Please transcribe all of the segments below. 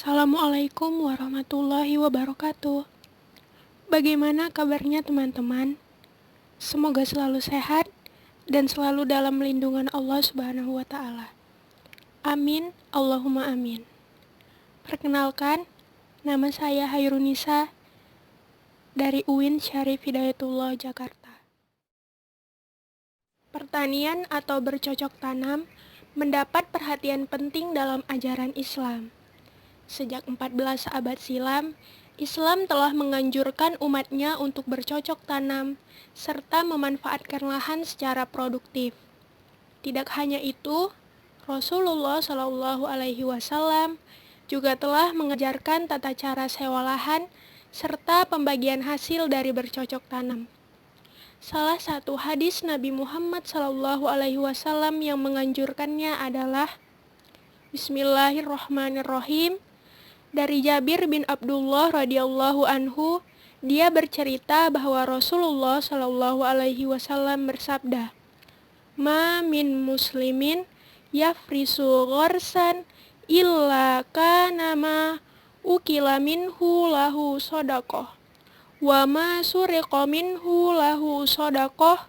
Assalamualaikum warahmatullahi wabarakatuh. Bagaimana kabarnya teman-teman? Semoga selalu sehat dan selalu dalam lindungan Allah Subhanahu wa Ta'ala. Amin, Allahumma amin. Perkenalkan, nama saya Hairunisa dari UIN Syarif Hidayatullah Jakarta. Pertanian atau bercocok tanam mendapat perhatian penting dalam ajaran Islam. Sejak 14 abad silam, Islam telah menganjurkan umatnya untuk bercocok tanam serta memanfaatkan lahan secara produktif. Tidak hanya itu, Rasulullah Shallallahu Alaihi Wasallam juga telah mengajarkan tata cara sewa lahan serta pembagian hasil dari bercocok tanam. Salah satu hadis Nabi Muhammad Shallallahu Alaihi Wasallam yang menganjurkannya adalah Bismillahirrahmanirrahim. Dari Jabir bin Abdullah radhiyallahu anhu, dia bercerita bahwa Rasulullah Shallallahu Alaihi Wasallam bersabda, "Ma min muslimin yafrisu ghorsan illa kana ma ukila minhu lahu shadaqah, wa ma suriqa minhu lahu shadaqah,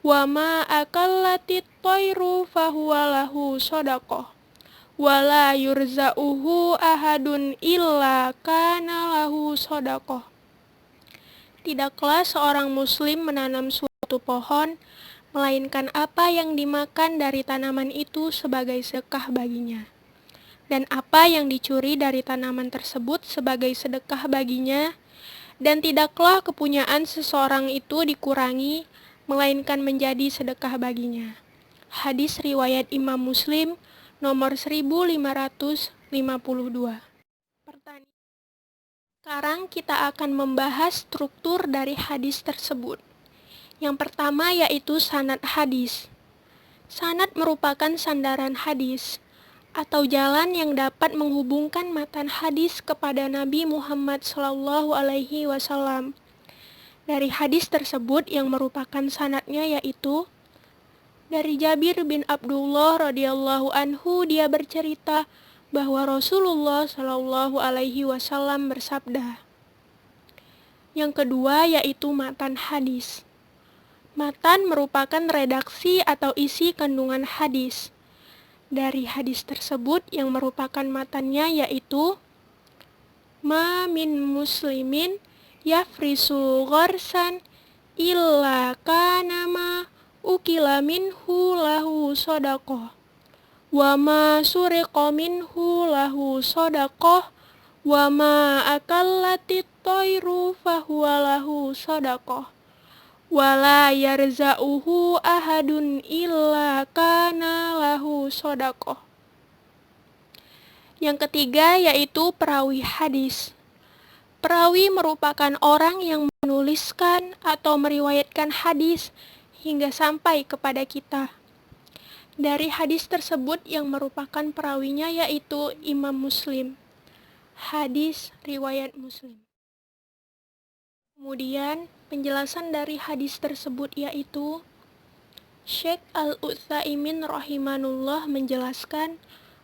wa ma akallatit tayru fahuwa lahu shadaqah. Wala yurza'uhu ahadun illa kana lahu shadaqah." Tidaklah seorang muslim menanam suatu pohon, melainkan apa yang dimakan dari tanaman itu sebagai sedekah baginya. Dan apa yang dicuri dari tanaman tersebut sebagai sedekah baginya, dan tidaklah kepunyaan seseorang itu dikurangi, melainkan menjadi sedekah baginya. Hadis riwayat Imam Muslim, nomor 1552. Sekarang kita akan membahas struktur dari hadis tersebut. Yang pertama yaitu sanad hadis. Sanad merupakan sandaran hadis atau jalan yang dapat menghubungkan matan hadis kepada Nabi Muhammad Shallallahu Alaihi Wasallam. Dari hadis tersebut yang merupakan sanadnya yaitu dari Jabir bin Abdullah radhiyallahu anhu, dia bercerita bahwa Rasulullah Shallallahu Alaihi Wasallam bersabda. Yang kedua yaitu matan hadis. Matan merupakan redaksi atau isi kandungan hadis. Dari hadis tersebut yang merupakan matannya yaitu Ma min muslimin yafrisu ghorsan illa kana ma ukila minhu lahu shadaqah, wa ma suriqa minhu lahu shadaqah, wa ma akallatit tayru fahuwa lahu shadaqah, wa la yarza'uhu ahadun illa kana lahu shadaqah. Yang ketiga yaitu perawi hadis. Perawi merupakan orang yang menuliskan atau meriwayatkan hadis hingga sampai kepada kita. Dari hadis tersebut yang merupakan perawinya yaitu Imam Muslim. Hadis riwayat Muslim. Kemudian penjelasan dari hadis tersebut yaitu Syekh Al-Utsaimin rahimanullah menjelaskan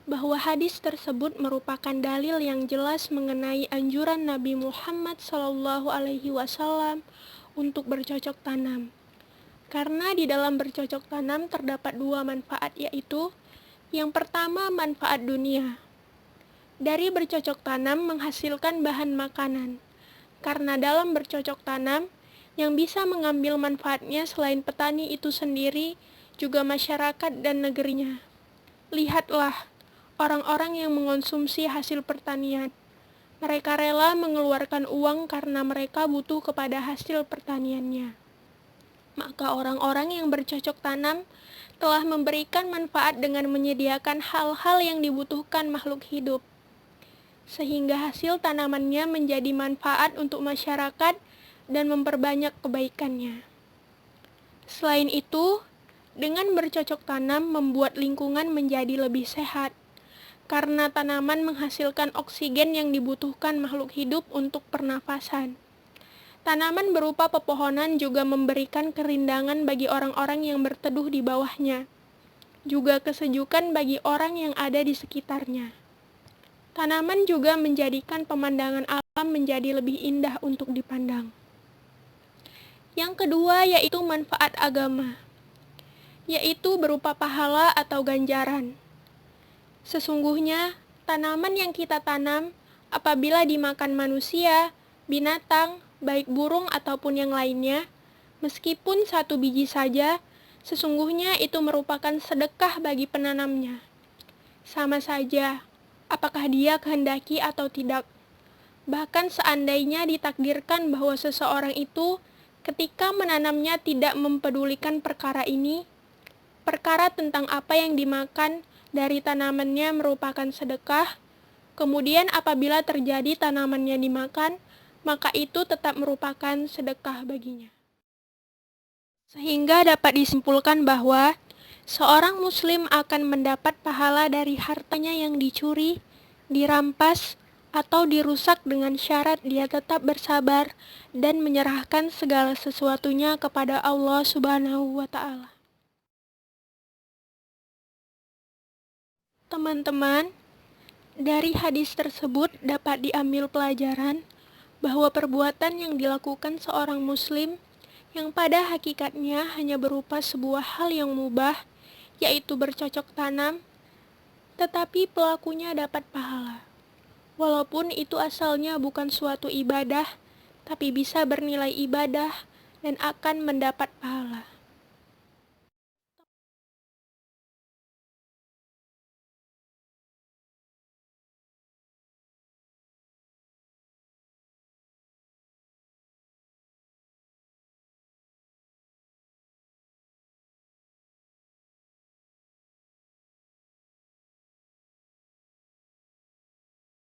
bahwa hadis tersebut merupakan dalil yang jelas mengenai anjuran Nabi Muhammad SAW untuk bercocok tanam. Karena di dalam bercocok tanam terdapat dua manfaat yaitu yang pertama manfaat dunia. Dari bercocok tanam menghasilkan bahan makanan. Karena dalam bercocok tanam yang bisa mengambil manfaatnya selain petani itu sendiri juga masyarakat dan negerinya. Lihatlah orang-orang yang mengonsumsi hasil pertanian. Mereka rela mengeluarkan uang karena mereka butuh kepada hasil pertaniannya. Maka orang-orang yang bercocok tanam telah memberikan manfaat dengan menyediakan hal-hal yang dibutuhkan makhluk hidup, sehingga hasil tanamannya menjadi manfaat untuk masyarakat dan memperbanyak kebaikannya. Selain itu, dengan bercocok tanam membuat lingkungan menjadi lebih sehat, karena tanaman menghasilkan oksigen yang dibutuhkan makhluk hidup untuk pernafasan. Tanaman berupa pepohonan juga memberikan kerindangan bagi orang-orang yang berteduh di bawahnya, juga kesejukan bagi orang yang ada di sekitarnya. Tanaman juga menjadikan pemandangan alam menjadi lebih indah untuk dipandang. Yang kedua yaitu manfaat agama, yaitu berupa pahala atau ganjaran. Sesungguhnya, tanaman yang kita tanam apabila dimakan manusia, binatang, baik burung ataupun yang lainnya, meskipun satu biji saja, sesungguhnya itu merupakan sedekah bagi penanamnya. Sama saja, apakah dia kehendaki atau tidak. Bahkan seandainya ditakdirkan bahwa seseorang itu ketika menanamnya tidak mempedulikan perkara ini, perkara tentang apa yang dimakan dari tanamannya merupakan sedekah, kemudian apabila terjadi tanamannya dimakan, maka itu tetap merupakan sedekah baginya. Sehingga dapat disimpulkan bahwa seorang muslim akan mendapat pahala dari hartanya yang dicuri, dirampas, atau dirusak dengan syarat dia tetap bersabar dan menyerahkan segala sesuatunya kepada Allah Subhanahu wa Ta'ala. Teman-teman, dari hadis tersebut dapat diambil pelajaran bahwa perbuatan yang dilakukan seorang muslim yang pada hakikatnya hanya berupa sebuah hal yang mubah, yaitu bercocok tanam, tetapi pelakunya dapat pahala. Walaupun itu asalnya bukan suatu ibadah, tapi bisa bernilai ibadah dan akan mendapat pahala.